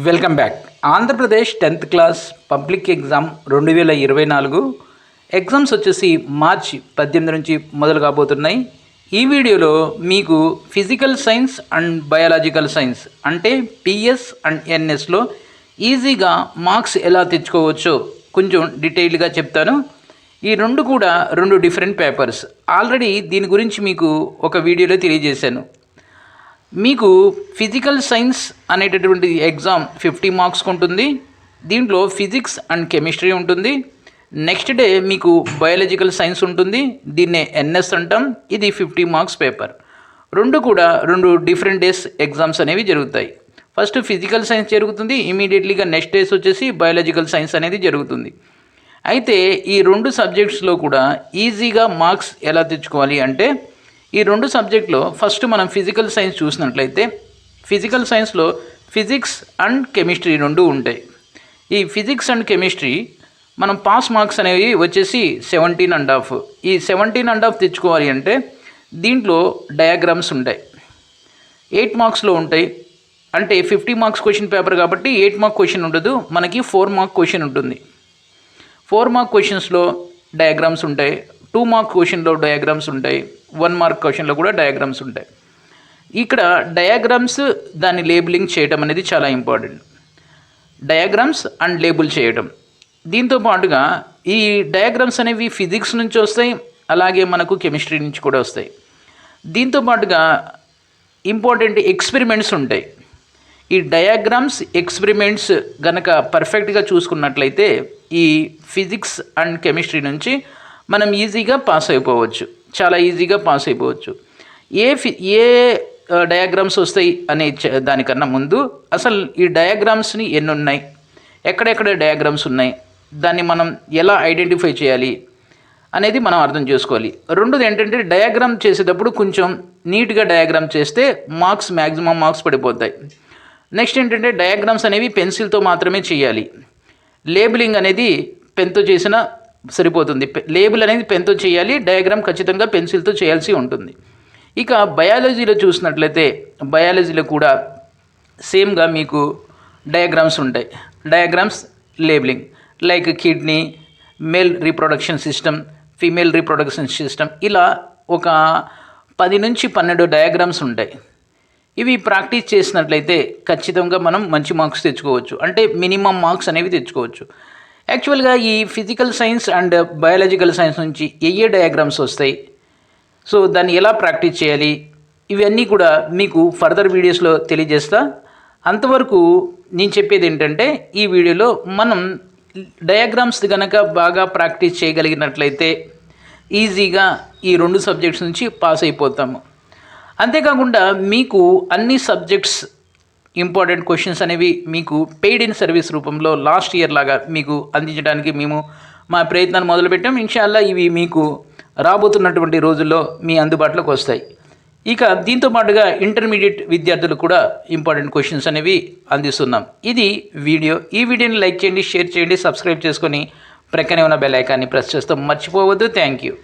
Welcome back. Andhra Pradesh 10th class public exam 2024 exams వచ్చేసి మార్చి 18 నుంచి మొదలు కాబోతున్నాయి. ఈ వీడియోలో మీకు physical science and biological science అంటే పిఎస్ అండ్ ఎన్ఎస్లో ఈజీగా మార్క్స్ ఎలా తెచ్చుకోవచ్చో కొంచెం డీటెయిల్గా చెప్తాను. ఈ రెండు కూడా రెండు డిఫరెంట్ పేపర్స్. ఆల్రెడీ దీని గురించి మీకు ఒక వీడియోలో తెలియజేశాను. మీకు ఫిజికల్ సైన్స్ అనేటటువంటి ఎగ్జామ్ 50 మార్క్స్కి ఉంటుంది. దీంట్లో ఫిజిక్స్ అండ్ కెమిస్ట్రీ ఉంటుంది. నెక్స్ట్ డే మీకు బయాలజికల్ సైన్స్ ఉంటుంది. దీన్నే ఎన్ఎస్ అంటాం. ఇది 50 మార్క్స్ పేపర్. రెండు కూడా రెండు డిఫరెంట్ డేస్ ఎగ్జామ్స్ అనేవి జరుగుతాయి. ఫస్ట్ ఫిజికల్ సైన్స్ జరుగుతుంది, ఇమీడియట్లీగా నెక్స్ట్ డేస్ వచ్చేసి బయాలజికల్ సైన్స్ అనేది జరుగుతుంది. అయితే ఈ రెండు సబ్జెక్ట్స్లో కూడా ఈజీగా మార్క్స్ ఎలా తెచ్చుకోవాలి అంటే ఈ రెండు సబ్జెక్ట్లో ఫస్ట్ మనం ఫిజికల్ సైన్స్ చూసినట్లయితే ఫిజికల్ సైన్స్లో ఫిజిక్స్ అండ్ కెమిస్ట్రీ రెండు ఉంటాయి. ఈ ఫిజిక్స్ అండ్ కెమిస్ట్రీ మనం పాస్ మార్క్స్ అనేవి వచ్చేసి 17.5. ఈ 17.5 తెచ్చుకోవాలి అంటే దీంట్లో డయాగ్రామ్స్ ఉంటాయి. 8 మార్క్స్లో ఉంటాయి. అంటే 50 మార్క్స్ క్వశ్చన్ పేపర్ కాబట్టి 8 మార్క్ క్వశ్చన్ ఉండదు, మనకి 4 మార్క్ క్వశ్చన్ ఉంటుంది. 4 మార్క్ క్వశ్చన్స్లో డయాగ్రామ్స్ ఉంటాయి. 2 మార్క్ క్వశ్చన్లో డయాగ్రామ్స్ ఉంటాయి. 1 మార్క్ క్వశ్చన్లో కూడా డయాగ్రామ్స్ ఉంటాయి. ఇక్కడ డయాగ్రామ్స్ దాన్ని లేబులింగ్ చేయడం అనేది చాలా ఇంపార్టెంట్. డయాగ్రామ్స్ అండ్ లేబుల్ చేయడం. దీంతో పాటుగా ఈ డయాగ్రామ్స్ అనేవి ఫిజిక్స్ నుంచి వస్తాయి, అలాగే మనకు కెమిస్ట్రీ నుంచి కూడా వస్తాయి. దీంతో పాటుగా ఇంపార్టెంట్ ఎక్స్పెరిమెంట్స్ ఉంటాయి. ఈ డయాగ్రామ్స్ ఎక్స్పెరిమెంట్స్ గనక పర్ఫెక్ట్గా చూసుకున్నట్లయితే ఈ ఫిజిక్స్ అండ్ కెమిస్ట్రీ నుంచి మనం ఈజీగా పాస్ అయిపోవచ్చు, చాలా ఈజీగా పాస్ అయిపోవచ్చు. ఏ డయాగ్రామ్స్ వస్తాయి అనే దానికన్నా ముందు అసలు ఈ డయాగ్రామ్స్ని ఎన్ని ఉన్నాయి, ఎక్కడెక్కడ డయాగ్రామ్స్ ఉన్నాయి, దాన్ని మనం ఎలా ఐడెంటిఫై చేయాలి అనేది మనం అర్థం చేసుకోవాలి. రెండోది ఏంటంటే డయాగ్రామ్ చేసేటప్పుడు కొంచెం నీట్గా డయాగ్రామ్ చేస్తే మ్యాక్సిమం మార్క్స్ పడిపోతాయి. నెక్స్ట్ ఏంటంటే డయాగ్రామ్స్ అనేవి పెన్సిల్తో మాత్రమే చేయాలి. లేబులింగ్ అనేది పెన్తో చేసిన సరిపోతుంది. లేబుల్ అనేది పెన్తో చేయాలి, డయాగ్రామ్ ఖచ్చితంగా పెన్సిల్తో చేయాల్సి ఉంటుంది. ఇక బయాలజీలో చూసినట్లయితే బయాలజీలో కూడా సేమ్గా మీకు డయాగ్రామ్స్ ఉంటాయి. Diagrams labelling like kidney, male reproduction system, female reproduction system, ఇలా ఒక 10 నుంచి 12 డయాగ్రామ్స్ ఉంటాయి. ఇవి ప్రాక్టీస్ చేసినట్లయితే ఖచ్చితంగా మనం మంచి మార్క్స్ తెచ్చుకోవచ్చు, అంటే మినిమం మార్క్స్ అనేవి తెచ్చుకోవచ్చు. యాక్చువల్గా ఈ physical science and biological science నుంచి ఏ డయాగ్రామ్స్ వస్తాయి, సో దాన్ని ఎలా ప్రాక్టీస్ చేయాలి, ఇవన్నీ కూడా మీకు ఫర్దర్ వీడియోస్లో తెలియజేస్తా. అంతవరకు నేను చెప్పేది ఏంటంటే ఈ వీడియోలో మనం డయాగ్రామ్స్ కనుక బాగా ప్రాక్టీస్ చేయగలిగినట్లయితే ఈజీగా ఈ రెండు సబ్జెక్ట్స్ నుంచి పాస్ అయిపోతాము. అంతేకాకుండా మీకు అన్ని సబ్జెక్ట్స్ ఇంపార్టెంట్ క్వశ్చన్స్ అనేవి మీకు పెయిడ్ ఇన్ సర్వీస్ రూపంలో లాస్ట్ ఇయర్ లాగా మీకు అందించడానికి మేము మా ప్రయత్నాన్ని మొదలుపెట్టాం. ఇన్షాల్లా ఇవి మీకు రాబోతున్నటువంటి రోజుల్లో మీ అందుబాటులోకి వస్తాయి. ఇక దీంతో పాటుగా ఇంటర్మీడియట్ విద్యార్థులు కూడా ఇంపార్టెంట్ క్వశ్చన్స్ అనేవి అందిస్తున్నాం. ఇది వీడియో. ఈ వీడియోని లైక్ చేయండి, షేర్ చేయండి, సబ్స్క్రైబ్ చేసుకొని ప్రక్కనే ఉన్న బెల్ ఐకాన్ని ప్రెస్ చేస్తాం మర్చిపోవద్దు. Thank you.